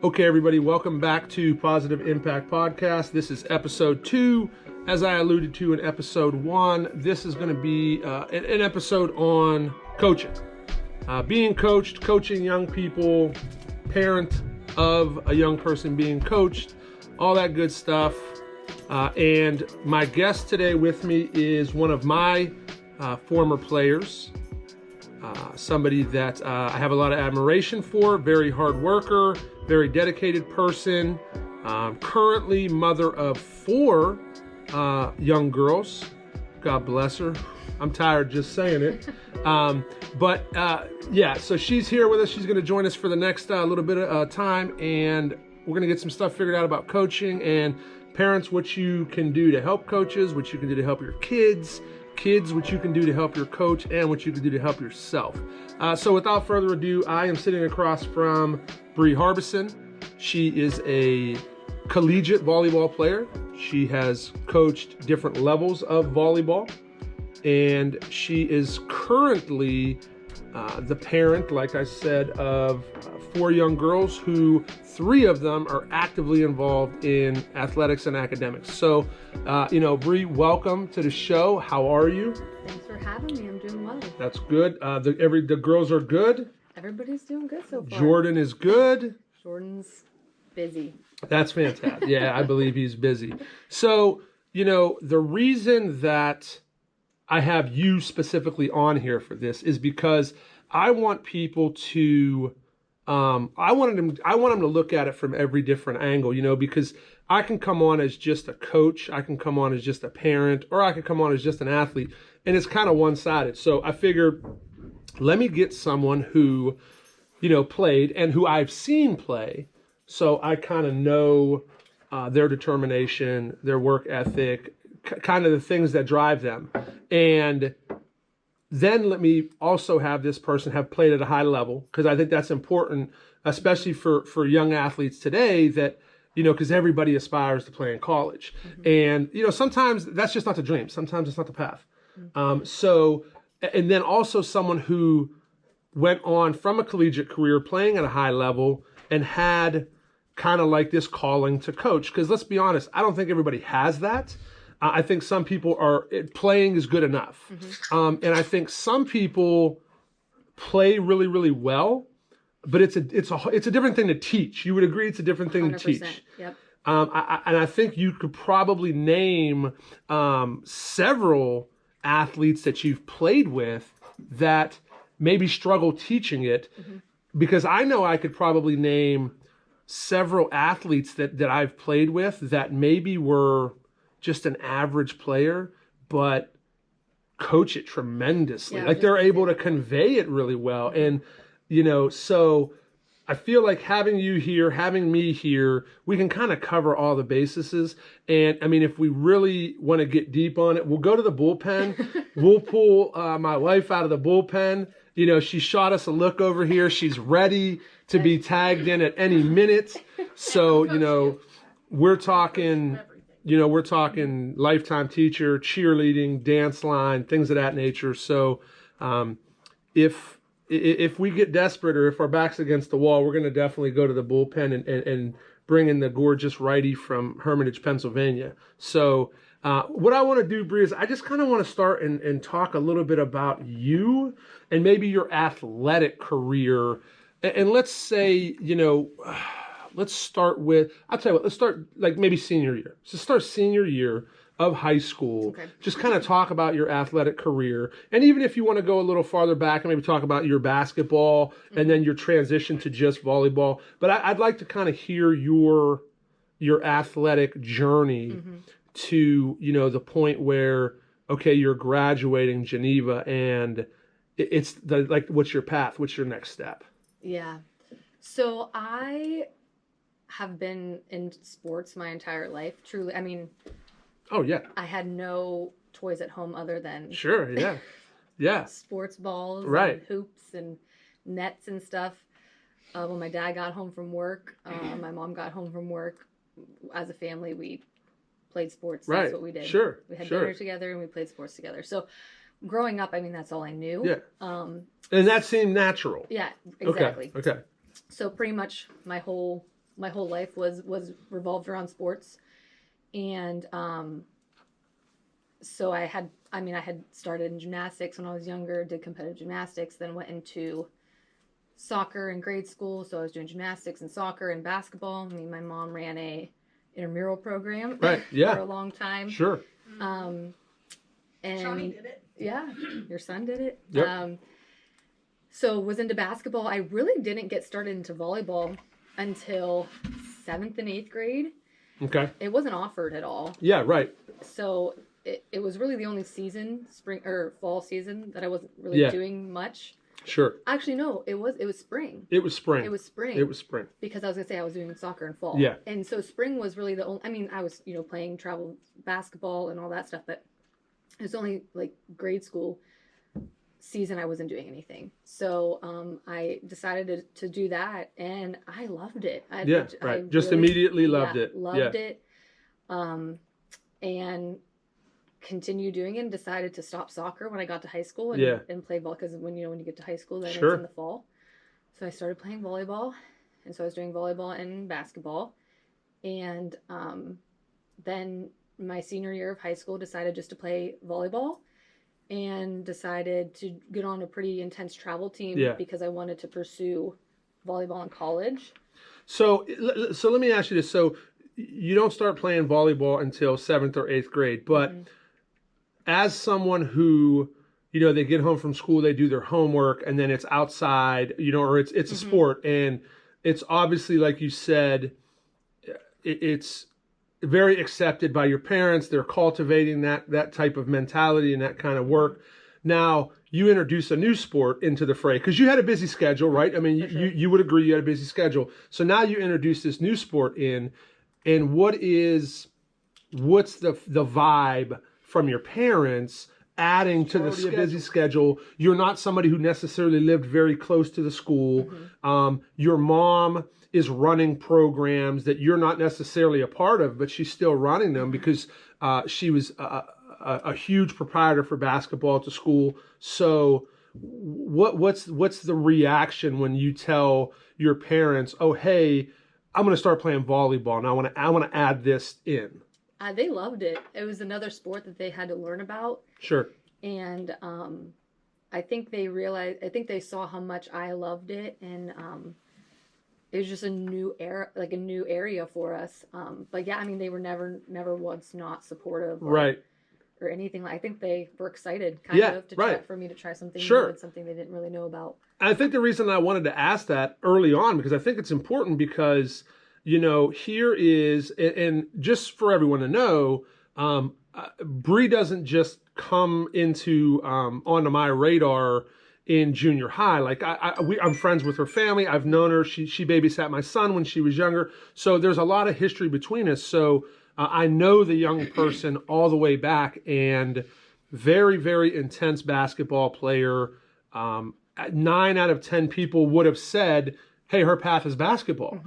Okay, everybody, welcome back to Positive Impact Podcast. This is episode 2. As I alluded to in episode 1, this is going to be an episode on coaching. Being coached, coaching young people, parent of a young person being coached, all that good stuff. And my guest today with me is one of my former players. Somebody that I have a lot of admiration for, very hard worker, very dedicated person, currently mother of 4 young girls. God bless her. I'm tired just saying it. So she's here with us. She's going to join us for the next little bit of time, and we're going to get some stuff figured out about coaching and parents, what you can do to help coaches, what you can do to help your kids, what you can do to help your coach, and what you can do to help yourself. So without further ado, I am sitting across from Brie Harbison. She is a collegiate volleyball player. She has coached different levels of volleyball, and she is currently the parent, like I said, of 4 young girls who 3 of them are actively involved in athletics and academics. So, Brie, welcome to the show. How are you? Thanks for having me. I'm doing well. That's good. The girls are good. Everybody's doing good so far. Jordan is good. Jordan's busy. That's fantastic. Yeah, I believe he's busy. So, the reason that I have you specifically on here for this is because I want people to, I want them to look at it from every different angle, because I can come on as just a coach, I can come on as just a parent, or I can come on as just an athlete, and it's kind of one-sided. So I figured, let me get someone who, played and who I've seen play, so I kind of know their determination, their work ethic, kind of the things that drive them. And then let me also have this person have played at a high level, because I think that's important, especially for young athletes today that, because everybody aspires to play in college. Mm-hmm. And, sometimes that's just not the dream. Sometimes it's not the path. Mm-hmm. And then also someone who went on from a collegiate career playing at a high level and had kind of like this calling to coach. Because let's be honest, I don't think everybody has that. I think some people playing is good enough. Mm-hmm. And I think some people play really, really well, but it's a different thing to teach. You would agree it's a different thing 100%. To teach. Yep. And I think you could probably name several athletes that you've played with that maybe struggle teaching it, mm-hmm. because I know I could probably name several athletes that I've played with that maybe were just an average player, but coach it tremendously. Like they're able to convey it really well. And, so I feel like having you here, having me here, we can kind of cover all the bases. And I mean, if we really want to get deep on it, we'll go to the bullpen. We'll pull my wife out of the bullpen. She shot us a look over here. She's ready to be tagged in at any minute. So, we're talking lifetime teacher, cheerleading, dance line, things of that nature. So if we get desperate or if our back's against the wall, we're going to definitely go to the bullpen and bring in the gorgeous righty from Hermitage, Pennsylvania. So what I want to do, Brie, is I just kind of want to start and talk a little bit about you and maybe your athletic career. And let's say, let's start with, I'll tell you what, let's start like maybe senior year. So start senior year of high school. Okay. Just kind of talk about your athletic career. And even if you want to go a little farther back and maybe talk about your basketball, mm-hmm. and then your transition to just volleyball. But I'd like to kind of hear your athletic journey, mm-hmm. to, the point where, okay, you're graduating Geneva and it's what's your path? What's your next step? Yeah. So I have been in sports my entire life. Truly, I mean. Oh yeah. I had no toys at home other than. Sure. Yeah. Yeah. Sports balls. Right. And hoops and nets and stuff. When my dad got home from work, my mom got home from work. As a family, we played sports. Right. That's what we did. Sure. We had dinner together and we played sports together. So growing up, I mean, that's all I knew. Yeah. And that seemed natural. Yeah, exactly. Okay. So pretty much my whole my whole life was revolved around sports. And so I had started in gymnastics when I was younger, did competitive gymnastics, then went into soccer in grade school. So I was doing gymnastics and soccer and basketball. I mean, my mom ran a intramural program Right. Yeah. for a long time. Sure. And Johnny did it. yeah, your son did it. Yep. So was into basketball. I really didn't get started into volleyball until 7th and 8th grade. Okay. It wasn't offered at all. Yeah. Right. So it was really the only season, spring or fall season, that I wasn't really doing much. Sure. Actually, no, it was spring. It was spring. It was spring. It was spring. Because I was gonna say I was doing soccer in fall. Yeah. And so spring was really the only. I mean, I was playing travel basketball and all that stuff, but it was only like grade school season I wasn't doing anything. So I decided to do that, and I loved it. I Just really, immediately loved it. Loved it. And continued doing it, and decided to stop soccer when I got to high school and play ball, because when you get to high school, then it's in the fall. So I started playing volleyball, and so I was doing volleyball and basketball, and then my senior year of high school decided just to play volleyball, and decided to get on a pretty intense travel team because I wanted to pursue volleyball in college. So let me ask you this. So you don't start playing volleyball until 7th or 8th grade, but as someone who, they get home from school, they do their homework, and then it's outside, or it's a sport, and it's obviously, like you said, it's very accepted by your parents. They're cultivating that type of mentality and that kind of work. Now, you introduce a new sport into the fray because you had a busy schedule, right? I mean, you would agree you had a busy schedule. So now you introduce this new sport in, and what's the vibe from your parents adding to the busy schedule? You're not somebody who necessarily lived very close to the school. Your mom is running programs that you're not necessarily a part of, but she's still running them because she was a huge proprietor for basketball at the school. So what's the reaction when you tell your parents, oh, hey, I'm going to start playing volleyball and I want to add this in? They loved it. It was another sport that they had to learn about. Sure. And I think they saw how much I loved it, and it was just a new area for us. But yeah, I mean, they were never once not supportive, or anything. I think they were excited, for me to try something new and something they didn't really know about. I think the reason I wanted to ask that early on, because I think it's important, because here is, and just for everyone to know, Brie doesn't just come onto my radar in junior high. Like I'm friends with her family. I've known her. She babysat my son when she was younger. So there's a lot of history between us. So I know the young person all the way back, and very, very intense basketball player. 9 out of 10 people would have said, hey, her path is basketball.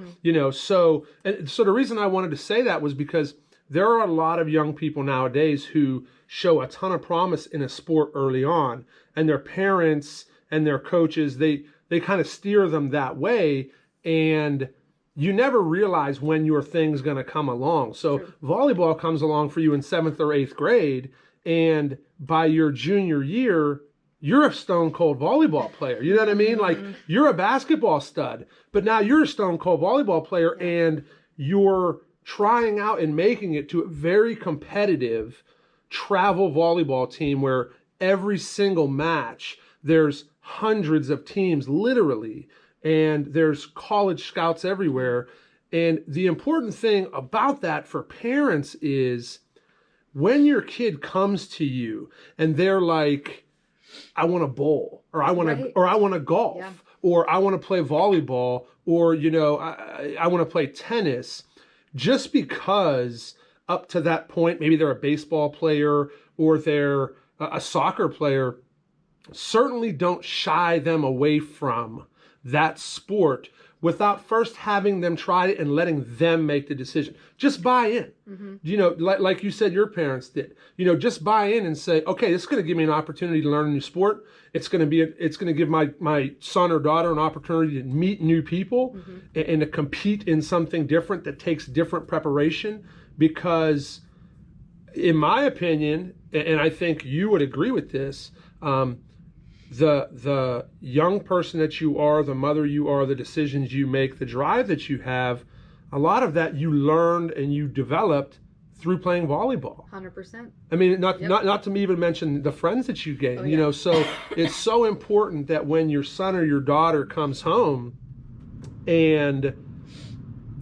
So the reason I wanted to say that was because there are a lot of young people nowadays who show a ton of promise in a sport early on, and their parents and their coaches, they kind of steer them that way, and you never realize when your thing's going to come along. So volleyball comes along for you in 7th or 8th grade, and by your junior year, you're a stone cold volleyball player. You know what I mean? Like, you're a basketball stud, but now you're a stone cold volleyball player, and you're trying out and making it to a very competitive travel volleyball team where every single match, there's hundreds of teams, literally, and there's college scouts everywhere. And the important thing about that for parents is when your kid comes to you and they're like, I want to bowl, or I want to golf, or I want to play volleyball, or I want to play tennis. Just because up to that point, maybe they're a baseball player or they're a soccer player, certainly don't shy them away from that sport without first having them try it and letting them make the decision. Just buy in. You know, like you said your parents did. You know, just buy in and say, okay, this is going to give me an opportunity to learn a new sport. It's going to give my son or daughter an opportunity to meet new people and to compete in something different that takes different preparation. Because in my opinion, and I think you would agree with this, the young person that you are, the mother you are, the decisions you make, the drive that you have, a lot of that you learned and you developed through playing volleyball. 100%. I mean, not to even mention the friends that you gained. You know, so it's so important that when your son or your daughter comes home and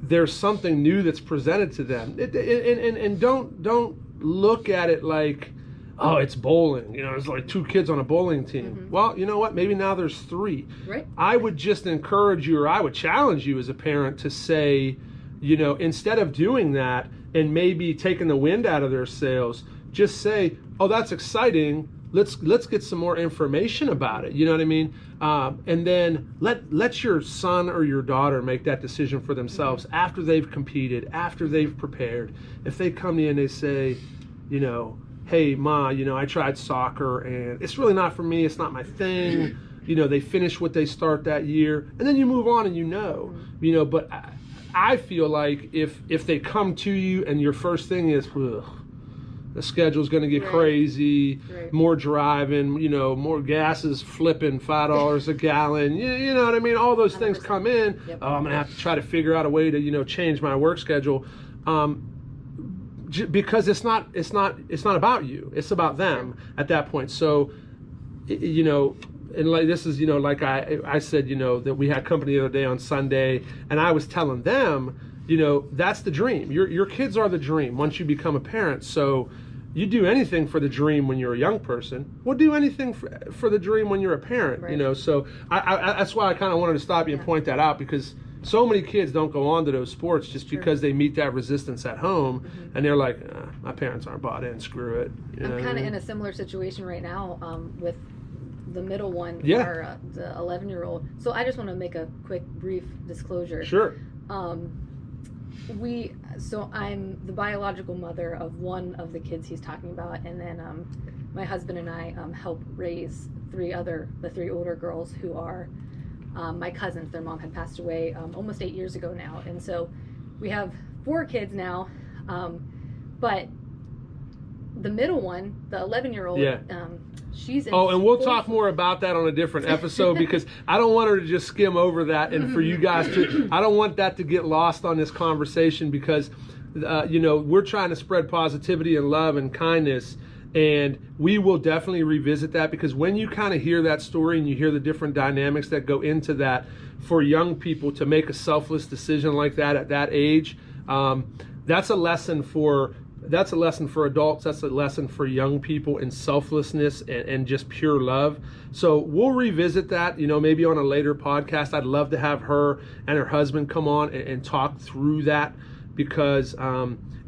there's something new that's presented to them, and don't look at it like, oh, it's bowling. You know, it's like 2 kids on a bowling team. Well, you know what? Maybe now there's 3. Right. I would just encourage you, or I would challenge you as a parent to say, you know, instead of doing that and maybe taking the wind out of their sails, just say, oh, that's exciting. Let's get some more information about it. You know what I mean? And then let your son or your daughter make that decision for themselves after they've competed, after they've prepared. If they come to you and they say, you know, hey, Ma, you know, I tried soccer and it's really not for me. It's not my thing. You know, they finish what they start that year, and then you move on and you know, but I feel like if they come to you and your first thing is, ugh, the schedule's going to get crazy, more driving, you know, more gas is flipping $5 a gallon. You know what I mean? All those things come in. Oh, I'm going to have to try to figure out a way to, you know, change my work schedule. Because it's not about you. It's about them at that point. So, you know, and like this is, you know, like I said, you know, that we had company the other day on Sunday, and I was telling them, you know, that's the dream. Your kids are the dream once you become a parent. So you do anything for the dream when you're a young person. Well, do anything for the dream when you're a parent, you know. So I that's why I kind of wanted to stop you and point that out, because so many kids don't go on to those sports just because they meet that resistance at home, and they're like, my parents aren't bought in, screw it. You know I'm kind of in a similar situation right now with the middle one, or the 11-year-old. So I just want to make a quick, brief disclosure. Sure. So I'm the biological mother of one of the kids he's talking about, and then my husband and I help raise the 3 older girls who are my cousins. Their mom had passed away almost 8 years ago now, and so we have 4 kids now, but the middle one, the 11-year-old, she's in and we'll talk more about that on a different episode, because I don't want her to just skim over that, and for you guys to, I don't want that to get lost on this conversation, because you know, we're trying to spread positivity and love and kindness, and we will definitely revisit that, because when you kind of hear that story and you hear the different dynamics that go into that for young people to make a selfless decision like that at that age, that's a lesson for adults. That's a lesson for young people in selflessness and just pure love. So we'll revisit that, you know, maybe on a later podcast. I'd love to have her and her husband come on and talk through that, because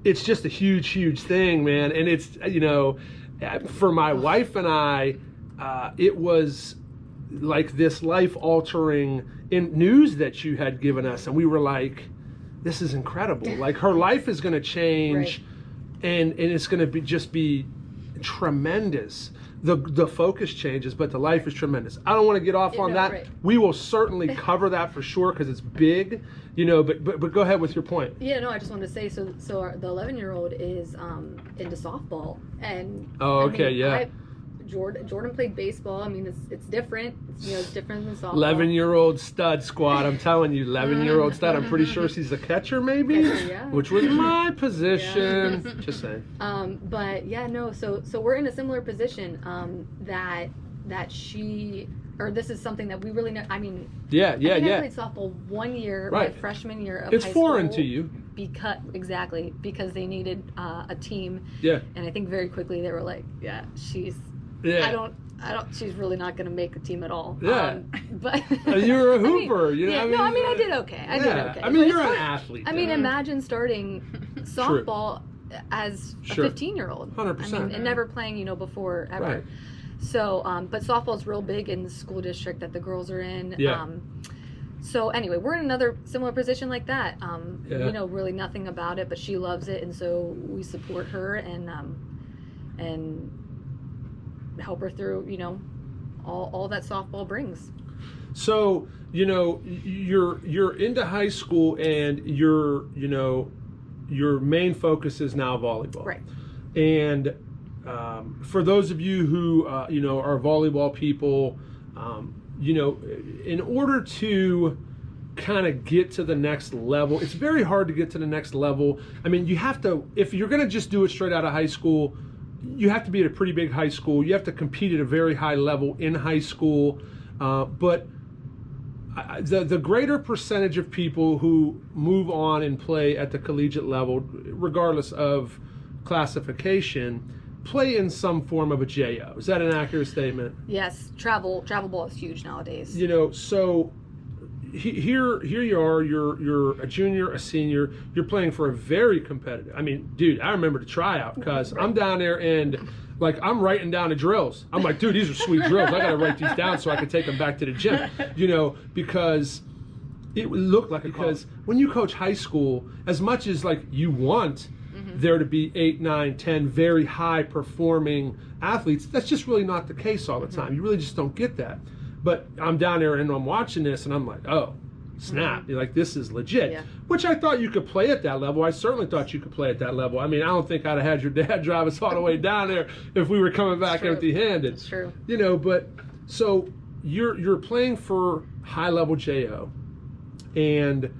it's just a huge thing, man. And it's, you know, for my wife and I, it was like this life-altering news that you had given us, and we were like, this is incredible. Like, her life is going to change. And it's going to be tremendous. The focus changes, but the life is tremendous. I don't want to get off on that. Right. We will certainly cover that for sure, because it's big, you know. But go ahead with your point. Yeah, no, I just wanted to say, so the 11-year-old is into softball, and Jordan played baseball. I mean, it's different. It's different than softball. 11-year-old stud squad. I'm telling you, 11-year-old stud. I'm pretty sure she's a catcher, maybe, which was my position. Yeah. Just saying. But yeah, no. So we're in a similar position. That she, or this is something that we really know. I mean, I played softball 1 year, my freshman year of high school. It's foreign to you. Because they needed a team. Yeah. And I think very quickly they were like, she's she's really not going to make a team at all. Yeah. But you were a hooper. I did okay. I did okay. I mean, you're an athlete. I mean, imagine starting softball as a 15-year-old. 100%. I mean, and never playing, before ever. Right. So, but softball's real big in the school district that the girls are in. Yeah. So anyway, we're in another similar position like that. Yeah. You know, really nothing about it, but she loves it, and so we support her and help her through, you know, all that softball brings. So, you know, you're into high school, and your main focus is now volleyball. Right. And for those of you who you know, are volleyball people, you know, in order to kind of get to the next level, it's very hard to get to the next level. I mean, you have to, if you're going to just do it straight out of high school, you have to be at a pretty big high school. You have to compete at a very high level in high school. But the greater percentage of people who move on and play at the collegiate level, regardless of classification, play in some form of a JO. Is that an accurate statement? Yes, travel ball is huge nowadays. You know, so here you are. You're a junior, a senior. You're playing for a very competitive. I mean, dude, I remember the tryout because I'm down there and like I'm writing down the drills. I'm like, dude, these are sweet drills. I gotta write these down so I can take them back to the gym. You know, because it looked like because when you coach high school, as much as like you want there to be 8, 9, 10 very high performing athletes, that's just really not the case all the time. You really just don't get that. But I'm down there and I'm watching this and I'm like, oh, snap. You're like, this is legit. Yeah. Which I thought you could play at that level. I certainly thought you could play at that level. I mean, I don't think I'd have had your dad drive us all the way down there if we were coming back empty-handed. It's true. You know, but so you're playing for high level JO, and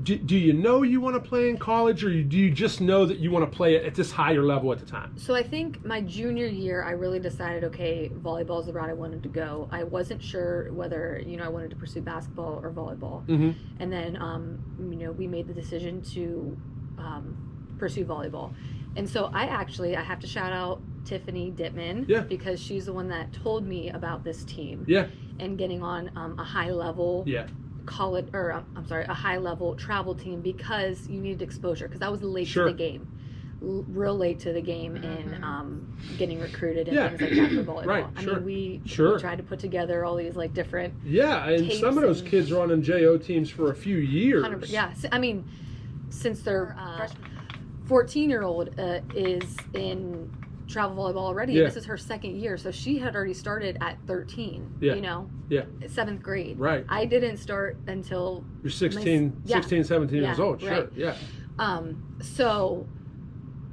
do you know you want to play in college, or do you just know that you want to play at this higher level at the time? So I think my junior year, I really decided, okay, volleyball is the route I wanted to go. I wasn't sure whether, you know, I wanted to pursue basketball or volleyball. And then, you know, we made the decision to pursue volleyball. And so I have to shout out Tiffany Dittman, because she's the one that told me about this team and getting on a high level a high level travel team, because you needed exposure, because I was late to the game, real late to the game, and getting recruited and things like that for volleyball. I mean, we tried to put together all these like different and some of those kids are on them JO teams for a few years. I mean, since their 14-year-old is in travel volleyball already. This is her second year, so she had already started at 13. You know, 7th grade. Right. I didn't start until you're 16, 17 years old. Sure. Yeah. So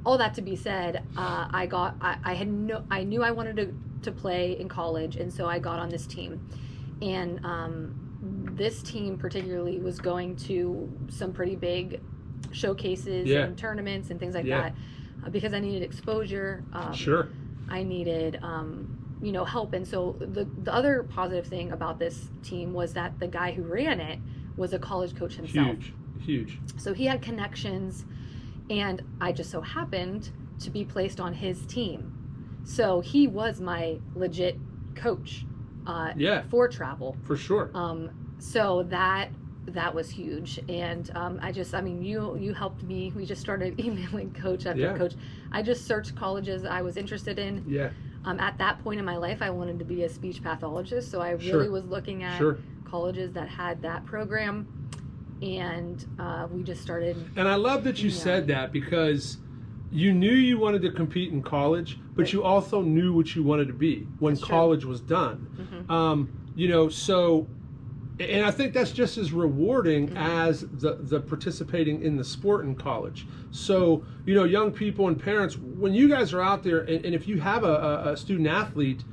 all that to be said, I knew I wanted to play in college, and so I got on this team, and this team particularly was going to some pretty big showcases and tournaments and things like that. Because I needed exposure. I needed, you know, help. And so the other positive thing about this team was that the guy who ran it was a college coach himself. Huge. So he had connections, and I just so happened to be placed on his teम. So he was my legit coach for travel. For sure. So that was huge, and you helped me. We just started emailing coach after coach. I just searched colleges I was interested in. At that point in my life, I wanted to be a speech pathologist, so I really was looking at colleges that had that program, and we just started. And I love that you said that, because you knew you wanted to compete in college, but you also knew what you wanted to be when college was done. You know, so. And I think that's just as rewarding as the participating in the sport in college. So, you know, young people and parents, when you guys are out there, and if you have a student athlete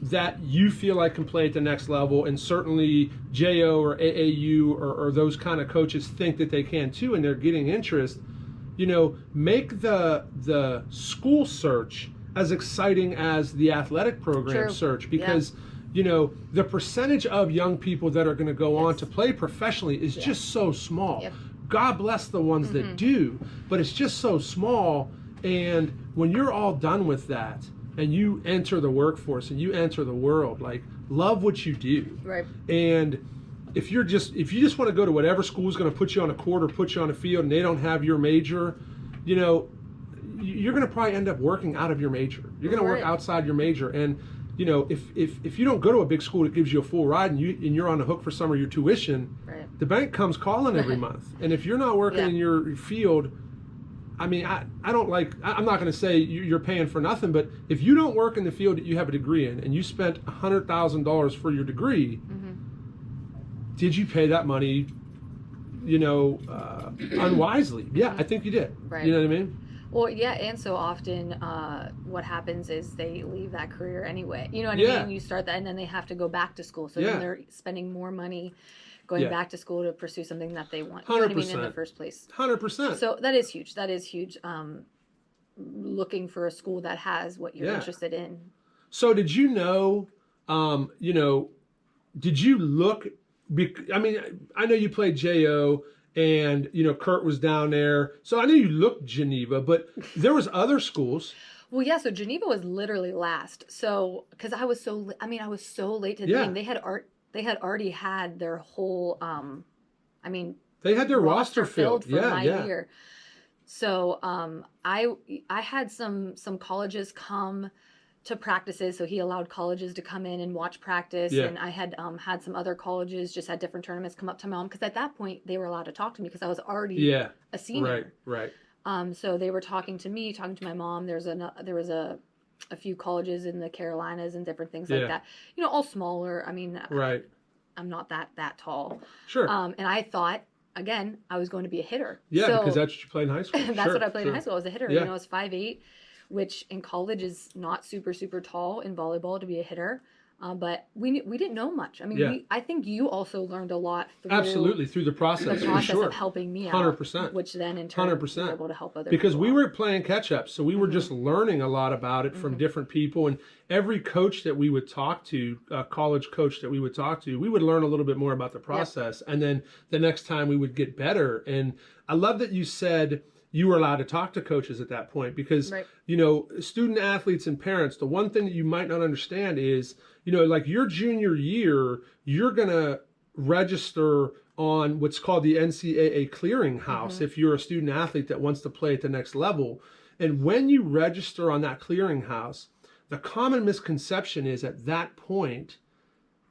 that you feel like can play at the next level, and certainly JO or AAU or those kind of coaches think that they can too, and they're getting interest, you know, make the school search as exciting as the athletic program search, because you know, the percentage of young people that are going to go on to play professionally is just so small. God bless the ones that do, but it's just so small. And when you're all done with that and you enter the workforce and you enter the world, like, love what you do. Right. And if you just want to go to whatever school is going to put you on a court or put you on a field, and they don't have your major, you know, you're going to probably end up working out of your major. You're going to work outside your major. And you know, if you don't go to a big school that gives you a full ride and you're on the hook for some of your tuition, right. the bank comes calling every month. And if you're not working in your field, I mean, I'm not going to say you're paying for nothing, but if you don't work in the field that you have a degree in and you spent $100,000 for your degree, did you pay that money, you know, unwisely? Yeah, I think you did. Right. You know what I mean? Well, yeah, and so often what happens is they leave that career anyway. You know what I mean? You start that, and then they have to go back to school. So then they're spending more money going back to school to pursue something that they want. You know what I mean, in the first place. 100%. So that is huge. That is huge. Looking for a school that has what you're interested in. So did you know, you know, did you look, I mean, I know you played J.O., and, you know, Kurt was down there. So I knew you looked Geneva, but there was other schools. Well, yeah, so Geneva was literally last. So, because I was so late to the game. They had already had their whole, they had their roster filled for my year. So, I had some colleges come to practices, so he allowed colleges to come in and watch practice, and I had had some other colleges just had different tournaments come up to my mom, because at that point they were allowed to talk to me because I was already a senior. Right. So they were talking to me, talking to my mom. There was a few colleges in the Carolinas and different things like that. You know, all smaller. I mean, I'm not that tall. Sure. And I thought, again, I was going to be a hitter. Yeah, because that's what you played in high school. That's what I played in high school. I was a hitter. You know, I was 5'8", which in college is not super tall in volleyball to be a hitter. But we didn't know much. I mean, I think you also learned a lot through the process. Of helping me 100%. out, which then in turn 100%. were able to help other because people we out. were playing catch up, so we were just learning a lot about it from different people, and every coach that we would talk to, college coach that we would talk to, we would learn a little bit more about the process, and then the next time we would get better. And I love that you said you were allowed to talk to coaches at that point, because you know, student athletes and parents, the one thing that you might not understand is, you know, like your junior year, you're gonna register on what's called the NCAA clearinghouse if you're a student athlete that wants to play at the next level. And when you register on that clearinghouse, the common misconception is at that point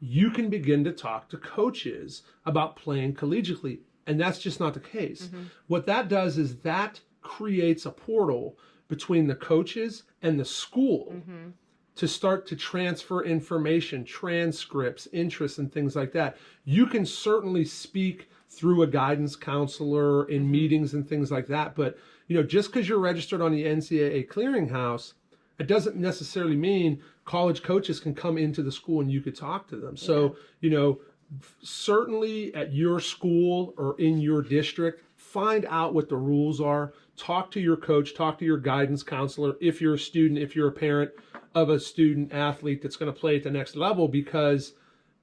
you can begin to talk to coaches about playing collegiately. And that's just not the case. What that does is that creates a portal between the coaches and the school to start to transfer information, transcripts, interests, and things like that. You can certainly speak through a guidance counselor in meetings and things like that. But, you know, just because you're registered on the NCAA clearinghouse, it doesn't necessarily mean college coaches can come into the school and you could talk to them. So, you know, certainly at your school or in your district, find out what the rules are. Talk to your coach, talk to your guidance counselor if you're a student, if you're a parent of a student athlete that's going to play at the next level, because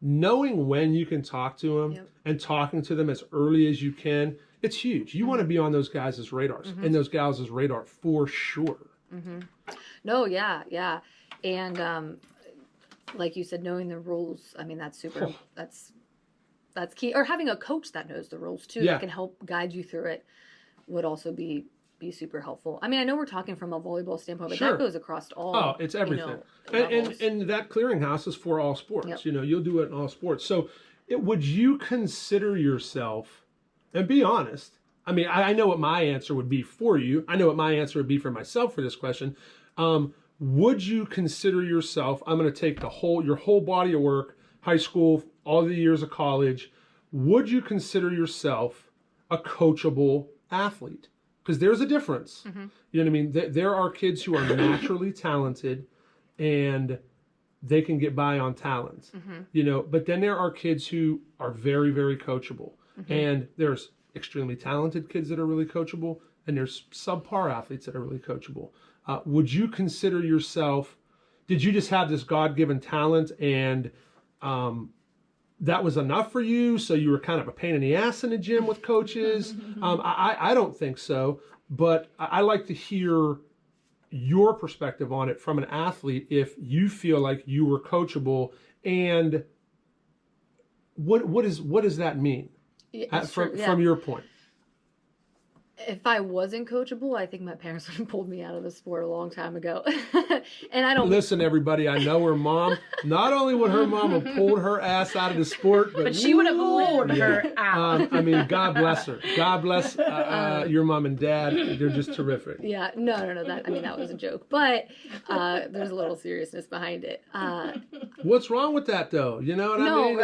knowing when you can talk to them and talking to them as early as you can, it's huge. You want to be on those guys' radars and those gals' radar for sure. No, yeah. And like you said, knowing the rules, I mean, that's super, that's key. Or having a coach that knows the rules too, that can help guide you through it, would also be super helpful. I mean, I know we're talking from a volleyball standpoint, but that goes across all. Oh, it's everything. You know, and that clearinghouse is for all sports. You know, you'll do it in all sports. So would you consider yourself, and be honest, I mean, I know what my answer would be for you. I know what my answer would be for myself for this question. Would you consider yourself, I'm going to take your whole body of work, high school, all the years of college, would you consider yourself a coachable athlete? Because there's a difference. You know what I mean? There are kids who are naturally talented and they can get by on talent, you know, but then there are kids who are very, very coachable. And there's extremely talented kids that are really coachable, and there's subpar athletes that are really coachable. Would you consider yourself, did you just have this God-given talent and that was enough for you, so you were kind of a pain in the ass in the gym with coaches? I don't think so, but I like to hear your perspective on it from an athlete, if you feel like you were coachable, and what does that mean from your point? If I wasn't coachable, I think my parents would have pulled me out of the sport a long time ago. And I don't listen, everybody. I know her mom. Not only would her mom have pulled her ass out of the sport, but she would have lured her out. I mean, God bless her. God bless your mom and dad. They're just terrific. Yeah, no. That was a joke, but there's a little seriousness behind it. What's wrong with that, though? You know what I mean?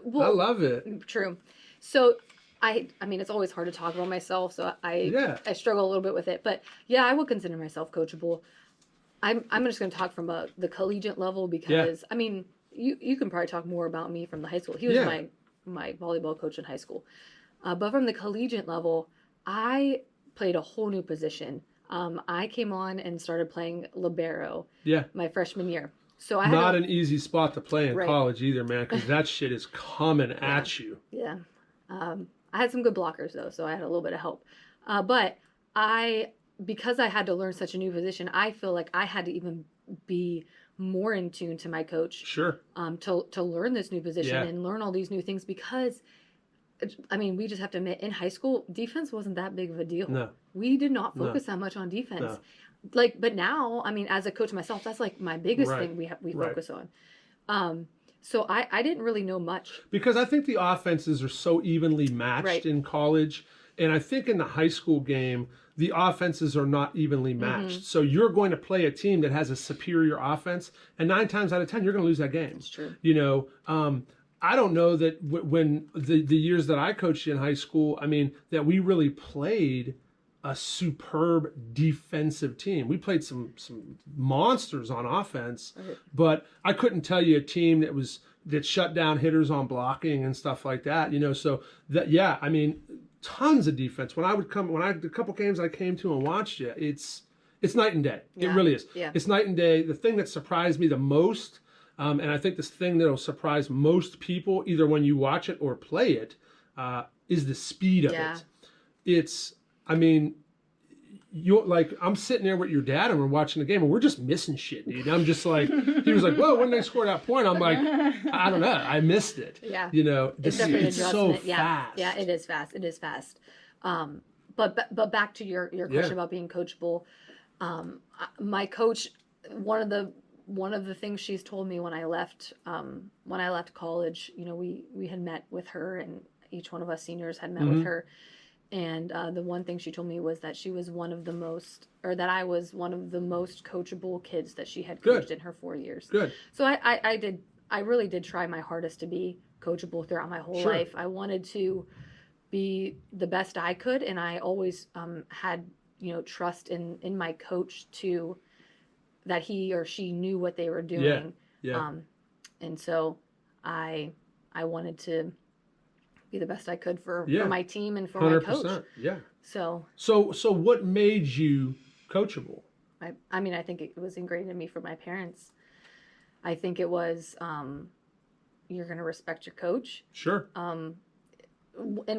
Well, I love it. True. So. I mean, it's always hard to talk about myself, so I struggle a little bit with it. But yeah, I would consider myself coachable. I'm just going to talk from the collegiate level because I mean, you can probably talk more about me from the high school. He was my volleyball coach in high school, but from the collegiate level, I played a whole new position. I came on and started playing libero. My freshman year. So I not an easy spot to play in college either, man, because that shit is coming at you. Yeah. I had some good blockers though, so I had a little bit of help. But because I had to learn such a new position, I feel like I had to even be more in tune to my coach. Sure. To learn this new position and learn all these new things because, I mean, we just have to admit, in high school, defense wasn't that big of a deal. No. We did not focus that much on defense. No. But now, I mean, as a coach myself, that's like my biggest thing we focus on. So I didn't really know much. Because I think the offenses are so evenly matched in college. And I think in the high school game, the offenses are not evenly matched. Mm-hmm. So you're going to play a team that has a superior offense. And 9 times out of 10, you're going to lose that game. That's true. You know, I don't know that when the years that I coached in high school, I mean, that we really played a superb defensive team. We played some monsters on offense, but I couldn't tell you a team that shut down hitters on blocking and stuff like that. You know, so that I mean, tons of defense. When I had a couple games I came to and watched you, it's night and day. It really is. Yeah. It's night and day. The thing that surprised me the most, and I think this thing that'll surprise most people, either when you watch it or play it, is the speed of it. It's, I mean, you're like, I'm sitting there with your dad and we're watching the game and we're just missing shit, dude. I'm just like, he was like, whoa, when they scored that point, I'm like, I don't know, I missed it. Yeah. You know, it's so fast. Yeah, it is fast. It is fast. But back to your question about being coachable. My coach, one of the things she's told me when I left college, you know, we had met with her and each one of us seniors had met with her. And the one thing she told me was that I was one of the most coachable kids that she had coached in her 4 years. Good. So I really did try my hardest to be coachable throughout my whole life. I wanted to be the best I could, and I always had, you know, trust in my coach that he or she knew what they were doing. Yeah. And so I wanted to be the best I could for my team and for 100%, my coach. Yeah. So what made you coachable? I mean, I think it was ingrained in me from my parents. I think it was you're going to respect your coach. Sure. And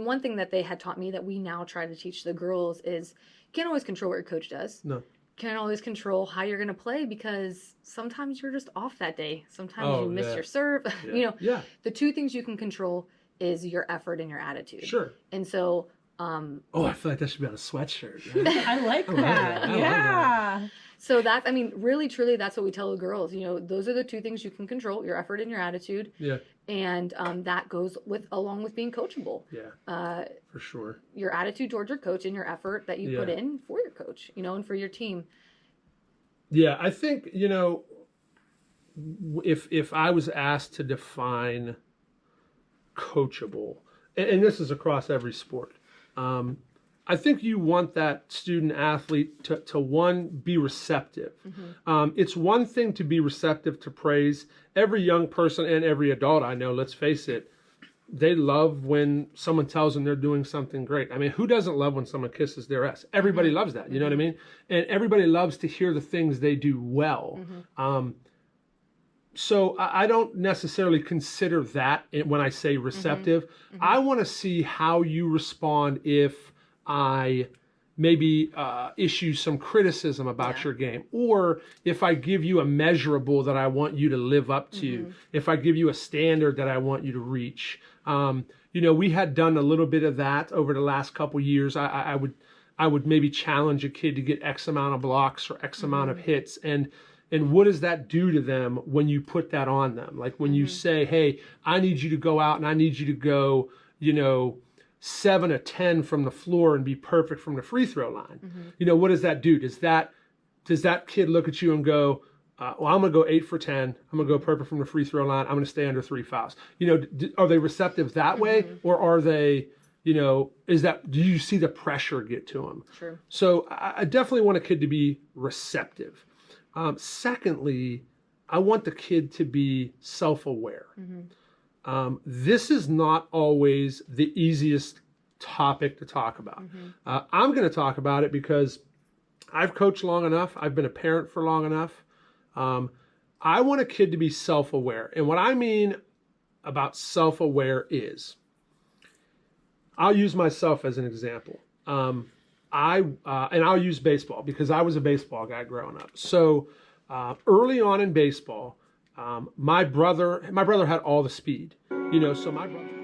one thing that they had taught me that we now try to teach the girls is you can't always control what your coach does. No. Can't always control how you're going to play because sometimes you're just off that day. Sometimes you miss your serve. You know, the two things you can control is your effort and your attitude. Sure. And so I feel like that should be on a sweatshirt. I like that. Yeah. So that's, I mean, really, truly, that's what we tell the girls. You know, those are the two things you can control, your effort and your attitude. Yeah. And that goes along with being coachable. Yeah. For sure. Your attitude towards your coach and your effort that you put in for your coach, you know, and for your team. Yeah. I think, you know, if I was asked to define coachable, and this is across every sport, I think you want that student athlete to one, be receptive. Mm-hmm. It's one thing to be receptive to praise. Every young person and every adult I know, let's face it, they love when someone tells them they're doing something great. I mean, who doesn't love when someone kisses their ass? Everybody loves that, you know what I mean? And everybody loves to hear the things they do well. So I don't necessarily consider that when I say receptive. I want to see how you respond if I maybe issue some criticism about your game, or if I give you a measurable that I want you to live up to, if I give you a standard that I want you to reach. We had done a little bit of that over the last couple years. I would maybe challenge a kid to get X amount of blocks or X amount of hits, and what does that do to them when you put that on them? Like when you say, hey, I need you to go out and I need you to go, 7 of 10 from the floor and be perfect from the free throw line. What does that do? Does that kid look at you and go, well, I'm going to go 8 for 10. I'm going to go perfect from the free throw line. I'm going to stay under 3 fouls. Are they receptive that way, or are they, do you see the pressure get to them? Sure. So I definitely want a kid to be receptive. Secondly, I want the kid to be self-aware. This is not always the easiest topic to talk about. I'm going to talk about it because I've coached long enough. I've been a parent for long enough. I want a kid to be self-aware. And what I mean about self-aware is, I'll use myself as an example. And I'll use baseball because I was a baseball guy growing up. So early on in baseball, my brother had all the speed, so my brother.